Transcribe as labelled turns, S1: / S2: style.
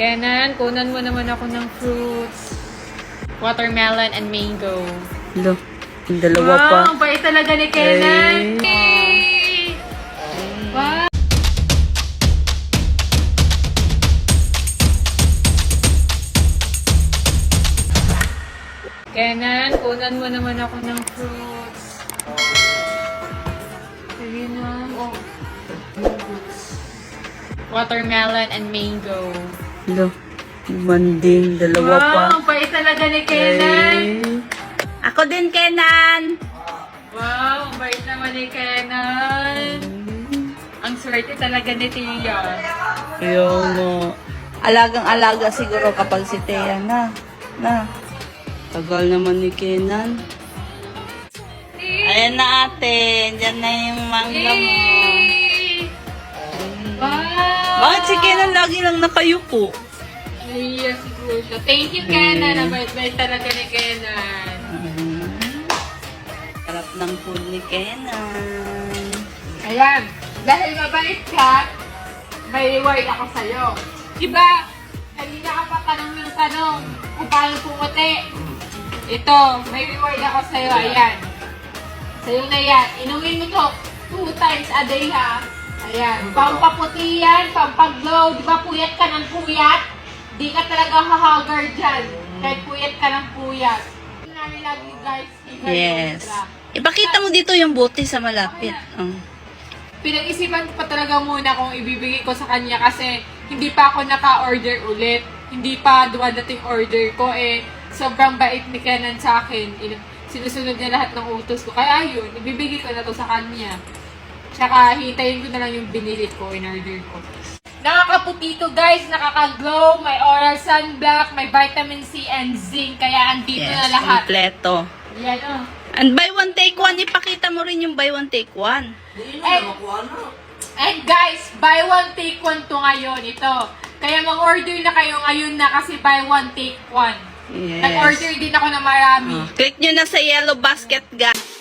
S1: Kenan, kunan mo naman ako ng fruits. Watermelon and mango.
S2: Lo, yung dalawa pa.
S1: Wow, ang bait talaga ni Kenan. Hey! Wow. Kenan, kunan mo naman ako ng fruits. Sige na. Oh. Watermelon and mango.
S2: Lo, manding, dalawa pa.
S1: Wow, ang bait talaga ni Kenan.
S2: Ako din, Kenan.
S1: Wow, ang bait naman ni Kenan. Ang swerte talaga ni Tia.
S2: Ayun mo. Alagang-alaga siguro kapag si Thea na. Tagal naman ni Kenan. Ayan na ate. Diyan na yung mangga mo.
S1: Wow!
S2: Bakit si Kenan lagi lang nakayuko?
S1: Iya, siguro siya. Thank you, Kenan. Ang bait-bait talaga ni Kenan.
S2: Sarap ng food ni Kenan.
S1: Ayan. Dahil mabait ka, may reward ako sa'yo. Diba? Kanina ka pa tanong ng tanong kung paano pumuti. Ito, may reward ako sa'yo. Ayan. Sa'yo na yan. Inumin mo to 2 times a day, ha? Ayan. Pampaputi yan, pampaglow. Di ba puyat ka ng puyat? Di ka talaga hahagar dyan. Kahit puyat ka ng puyat. Namin lagi, guys.
S2: Yes. Ipakita mo dito yung bote sa malapit.
S1: Pinag-isipan ko pa talaga muna kung ibibigay ko sa kanya kasi hindi pa ako naka-order ulit. Hindi pa dumadating order ko sobrang bait ni Kenan sa akin. Sinusunod niya lahat ng utos ko. Kaya yun, ibibigay ko na to sa kanya. Tsaka hintayin ko na lang yung binili ko, in-order ko. Nakakaputi to guys, nakaka-glow, may oral sunblock, may vitamin C and zinc. Kaya andito na lahat.
S2: Kompleto.
S1: Yan o.
S2: And buy one take one, ipakita mo rin yung buy one take one.
S1: And guys, buy one take one to ngayon. Ito. Kaya mag-order na kayo ngayon na kasi buy one take one.
S2: Yes.
S1: Nag-order din ako na marami.
S2: Click nyo na sa yellow basket, guys.